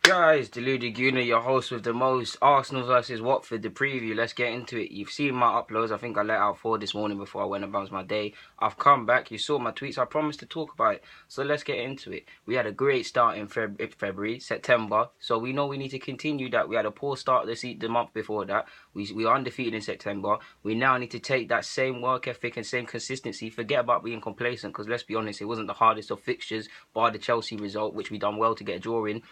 Guys, Deluded Guna, your host with the most. Arsenal versus Watford, the preview. Let's get into it. You've seen my uploads. I think I let out 4 this morning before I went about my day. I've come back. You saw my tweets. I promised to talk about it. So let's get into it. We had a great start in February, September. So we know we need to continue that. We had a poor start the month before that. We were undefeated in September. We now need to take that same work ethic and same consistency. Forget about being complacent, because let's be honest, it wasn't the hardest of fixtures, bar the Chelsea result, which we done well to get a draw in.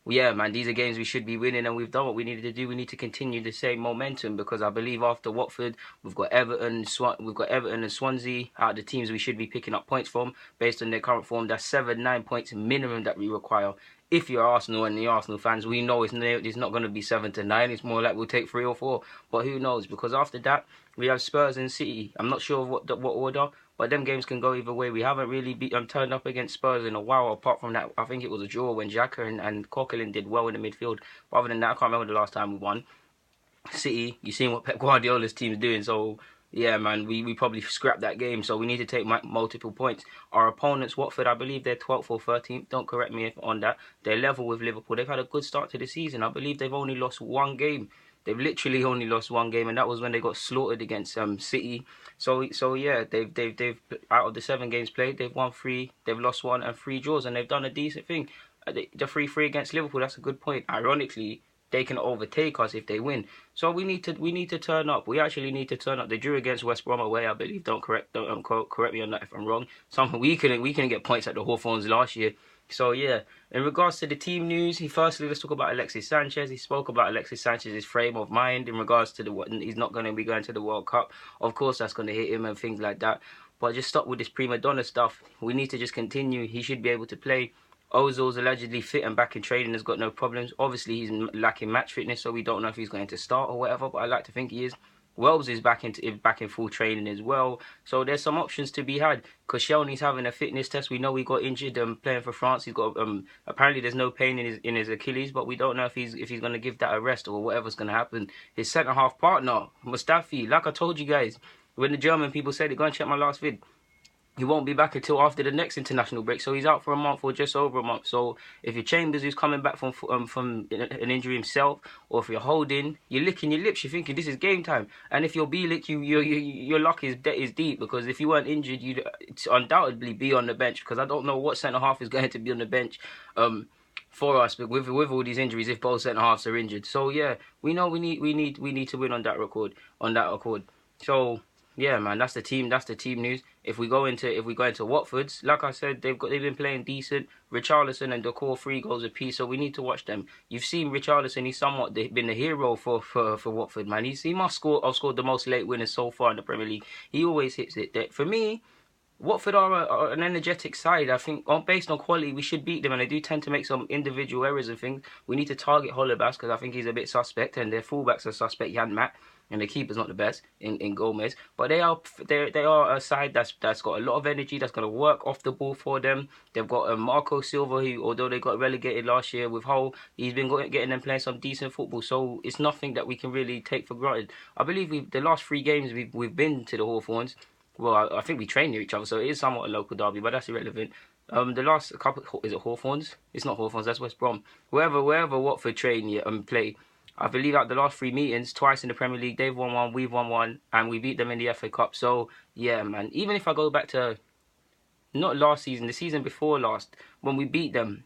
Yeah, man, these are games we should be winning, and we've done what we needed to do. We need to continue the same momentum, because I believe after Watford, we've got Everton and Swansea out of the teams we should be picking up points from based on their current form. That's 7-9 points minimum that we require. If you're Arsenal and the Arsenal fans, we know it's not going to be 7 to 9. It's more like we'll take 3 or 4. But who knows? Because after that, we have Spurs and City. I'm not sure what order, but them games can go either way. We haven't really turned up against Spurs in a while. Apart from that, I think it was a draw when Xhaka and Coquelin did well in the midfield. But other than that, I can't remember the last time we won. City, you've seen what Pep Guardiola's team's doing, so yeah, man, we probably scrapped that game, so we need to take multiple points. Our opponents, Watford, I believe they're 12th or 13th, don't correct me on that. They're level with Liverpool. They've had a good start to the season. I believe they've only lost 1 game. They've literally only lost 1 game, and that was when they got slaughtered against City. So yeah, they've out of the 7 games played, they've won 3, they've lost 1 and 3 draws, and they've done a decent thing. The 3-3 against Liverpool, that's a good point. Ironically, they can overtake us if they win. So we need to turn up. We actually need to turn up. They drew against West Brom away, I believe. Don't correct me on that if I'm wrong. Something we couldn't get points at the Hawthorns last year. So yeah, in regards to the team news, firstly let's talk about Alexis Sanchez. He spoke about Alexis Sanchez's frame of mind in regards to he's not going to be going to the World Cup. Of course, that's going to hit him and things like that. But just stop with this prima donna stuff. We need to just continue. He should be able to play. Ozil's allegedly fit and back in training, has got no problems. Obviously, he's lacking match fitness, so we don't know if he's going to start or whatever, but I like to think he is. Wells is back in full training as well. So there's some options to be had. Koscielny's having a fitness test. We know he got injured playing for France. He's got apparently there's no pain in his Achilles, but we don't know if he's going to give that a rest or whatever's going to happen. His centre half partner, Mustafi, like I told you guys, when the German people said it, go and check my last vid. He won't be back until after the next international break, so he's out for a month or just over a month. So if you're Chambers, who's coming back from an injury himself, or if you're Holding, you're licking your lips, you're thinking this is game time. And if you're Bielik, your luck is deep, because if you weren't injured, you'd undoubtedly be on the bench, because I don't know what centre half is going to be on the bench for us, but with all these injuries, if both centre halves are injured. So yeah, we know we need to win on that accord. So yeah, man, that's the team news. If we go into Watford's, like I said, they've been playing decent. Richarlison and Decor 3 goals apiece, so we need to watch them. You've seen Richarlison; he's somewhat been the hero for Watford, man. He must scored the most late winners so far in the Premier League. He always hits it. For me, Watford are an energetic side. I think based on quality, we should beat them, and they do tend to make some individual errors and things. We need to target Holebas, because I think he's a bit suspect, and their fullbacks are suspect. Jan Matt. And the keeper's not the best in Gomez, but they are a side that's got a lot of energy, that's going to work off the ball for them. They've got Marco Silva, who, although they got relegated last year with Hull, he's been getting them playing some decent football. So it's nothing that we can really take for granted. I believe the last 3 games we've been to the Hawthorns. Well, I think we train near each other, so it is somewhat a local derby, but that's irrelevant. The last couple, is it Hawthorns? It's not Hawthorns, that's West Brom. Wherever Watford train and play. I believe at the last 3 meetings, twice in the Premier League, they've won 1, we've won 1, and we beat them in the FA Cup. So, yeah, man, even if I go back to, not last season, the season before last, when we beat them,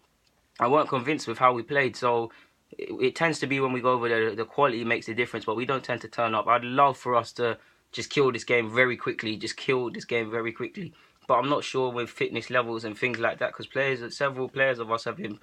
I weren't convinced with how we played. So, it tends to be when we go over there, the quality makes a difference, but we don't tend to turn up. I'd love for us to just kill this game very quickly, But I'm not sure with fitness levels and things like that, because several players of us have been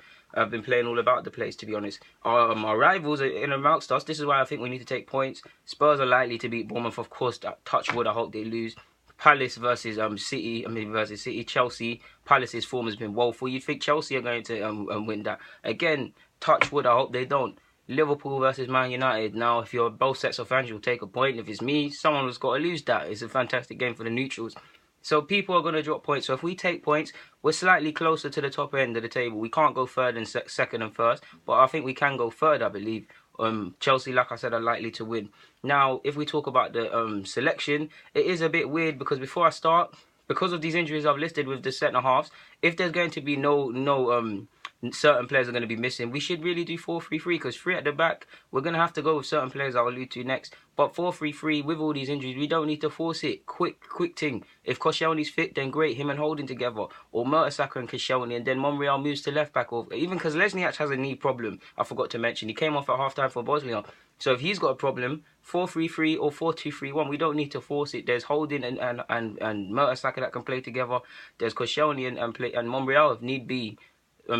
playing all about the place, to be honest. Our rivals are in amongst us. This is why I think we need to take points. Spurs are likely to beat Bournemouth, of course. Touch wood, I hope they lose. Palace versus City. Chelsea. Palace's form has been woeful. You'd think Chelsea are going to win that. Again, touch wood, I hope they don't. Liverpool versus Man United. Now, if you're both sets of fans, you'll take a point. If it's me, someone has got to lose that. It's a fantastic game for the neutrals. So people are going to drop points. So if we take points, we're slightly closer to the top end of the table. We can't go third and second and first, but I think we can go third, I believe. Chelsea, like I said, are likely to win. Now, if we talk about the selection, it is a bit weird, because before I start, because of these injuries I've listed with the centre halves, if there's going to be no certain players are going to be missing. We should really do 4-3-3 because 3 at the back, we're going to have to go with certain players I'll allude to next. But 4-3-3, with all these injuries, we don't need to force it. Quick thing. If Koscielny's fit, then great, him and Holding together. Or Mertesacker and Koscielny, and then Monreal moves to left back. Or even because Lesniak has a knee problem, I forgot to mention. He came off at half-time for Bosnia. So if he's got a problem, 4-3-3 or 4-2-3-1, we don't need to force it. There's Holding and Mertesacker that can play together. There's Koscielny and Monreal if need be.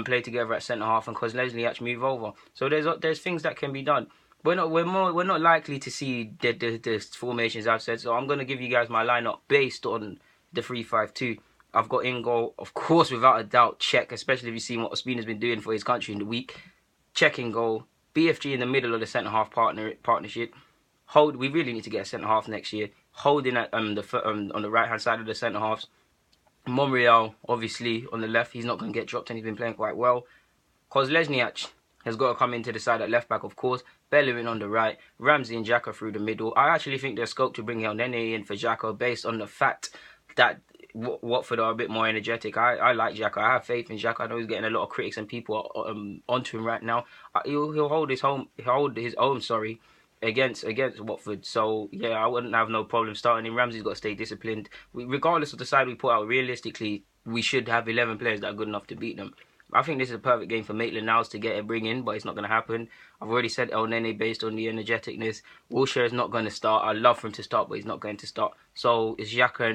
Play together at centre half, and because Leslie actually move over. So there's things that can be done. We're not likely to see the formations I've said. So I'm gonna give you guys my lineup based on the 3-5-2. I've got in goal, of course, without a doubt, Czech, especially if you've seen what Ospina's been doing for his country in the week. Czech in goal, BFG in the middle of the centre half partnership. We really need to get a centre half next year. Holding at on the right hand side of the centre halves. Monreal, obviously, on the left. He's not going to get dropped and he's been playing quite well. Kozlesniak has got to come into the side at left back, of course. Bellerin on the right. Ramsey and Xhaka through the middle. I actually think there's scope to bring El Nene in for Xhaka based on the fact that Watford are a bit more energetic. I like Xhaka. I have faith in Xhaka. I know he's getting a lot of critics and people onto him right now. He'll hold his own. Against Watford. So yeah, I wouldn't have no problem starting him. Ramsey's got to stay disciplined. Regardless of the side we put out, realistically, we should have 11 players that are good enough to beat them. I think this is a perfect game for Maitland-Niles to get a bring in, but it's not going to happen. I've already said El Nene based on the energeticness. Wilshere is not going to start. I'd love for him to start, but he's not going to start. So it's Xhaka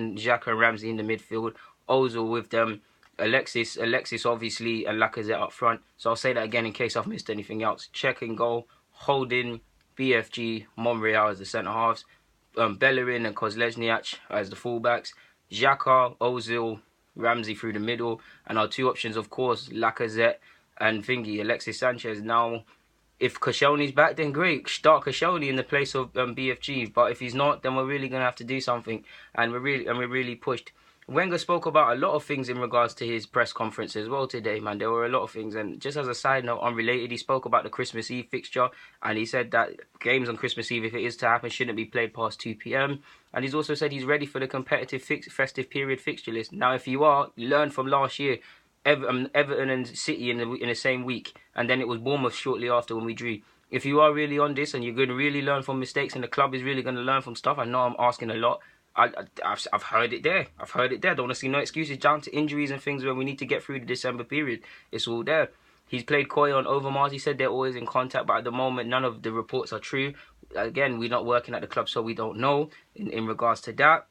and Ramsey in the midfield. Ozil with them. Alexis obviously, and Lacazette up front. So I'll say that again in case I've missed anything else. Check and goal. Holding. BFG, Monreal as the centre halves, Bellerin and Kozlesniak as the fullbacks, Xhaka, Ozil, Ramsey through the middle, and our two options, of course, Lacazette and Alexis Sanchez. Now, if Koscielny's back, then great. Start Koscielny in the place of BFG. But if he's not, then we're really gonna have to do something, and we're really pushed. Wenger spoke about a lot of things in regards to his press conference as well today, man. There were a lot of things. And just as a side note, unrelated, he spoke about the Christmas Eve fixture. And he said that games on Christmas Eve, if it is to happen, shouldn't be played past 2 p.m. And he's also said he's ready for the competitive festive period fixture list. Now, if you are, learn from last year. Everton and City in the same week. And then it was Bournemouth shortly after when we drew. If you are really on this and you're going to really learn from mistakes and the club is really going to learn from stuff, I know I'm asking a lot. I've heard it there. Don't want to see no excuses down to injuries and things when we need to get through the December period. It's all there. He's played coy on Overmars. He said they're always in contact, but at the moment, none of the reports are true. Again, we're not working at the club, so we don't know in regards to that.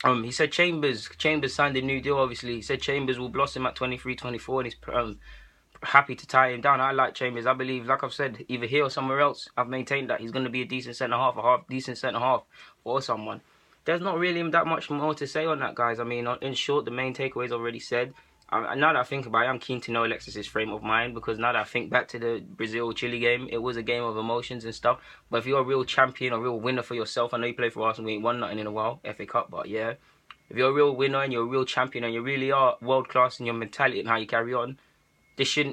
He said Chambers signed a new deal, obviously. He said Chambers will blossom at 23, 24, and he's happy to tie him down. I like Chambers. I believe, like I've said, either here or somewhere else, I've maintained that he's going to be a decent centre-half, decent centre-half for someone. There's not really that much more to say on that, guys. I mean, in short, the main takeaways already said. Now that I think about it, I'm keen to know Alexis's frame of mind, because now that I think back to the Brazil-Chile game, it was a game of emotions and stuff. But if you're a real champion, a real winner for yourself, I know you play for Arsenal, we ain't won nothing in a while, FA Cup, but yeah. If you're a real winner and you're a real champion and you really are world-class in your mentality and how you carry on,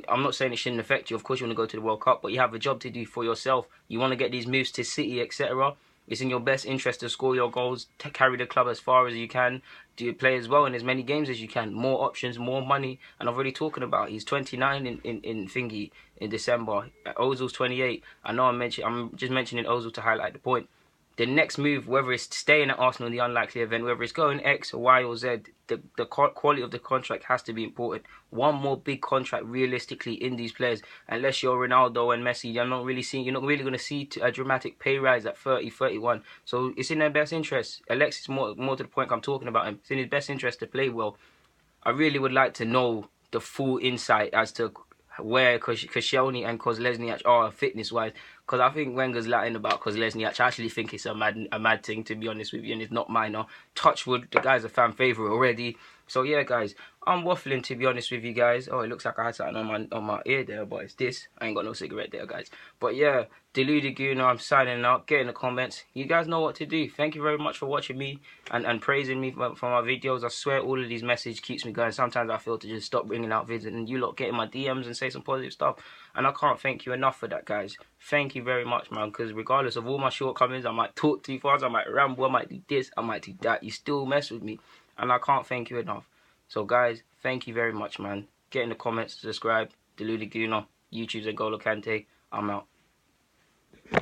I'm not saying it shouldn't affect you. Of course you want to go to the World Cup, but you have a job to do for yourself. You want to get these moves to City, etc. It's in your best interest to score your goals, to carry the club as far as you can, to play as well in as many games as you can. More options, more money. And I've already talking about he's 29 in December. Ozil's 28. I know I'm just mentioning Ozil to highlight the point. The next move, whether it's staying at Arsenal in the unlikely event, whether it's going X or Y or Z, the quality of the contract has to be important. One more big contract realistically in these players. Unless you're Ronaldo and Messi, you're not really going to see a dramatic pay rise at 30, 31. So it's in their best interest. Alexis, more to the point I'm talking about him, it's in his best interest to play well. I really would like to know the full insight as to where Koscielny and Kozlesniak are fitness-wise. Because I think Wenger's lying about Kozlesniak. I actually think it's a mad thing, to be honest with you, and it's not minor. Touchwood, the guy's a fan favourite already. So yeah, guys, I'm waffling, to be honest with you guys. Oh, it looks like I had something on my ear there, but it's this. I ain't got no cigarette there, guys. But yeah, Deluded Gooner, I'm signing out. Get in the comments. You guys know what to do. Thank you very much for watching me and praising me for my videos. I swear all of these messages keeps me going. Sometimes I feel to just stop bringing out vids and you lot get in my DMs and say some positive stuff. And I can't thank you enough for that, guys. Thank you very much, man. Because regardless of all my shortcomings, I might talk too fast, I might ramble, I might do this, I might do that. You still mess with me. And I can't thank you enough. So, guys, thank you very much, man. Get in the comments, subscribe. Delulu Laguna. YouTube's N'Golo Kante. I'm out.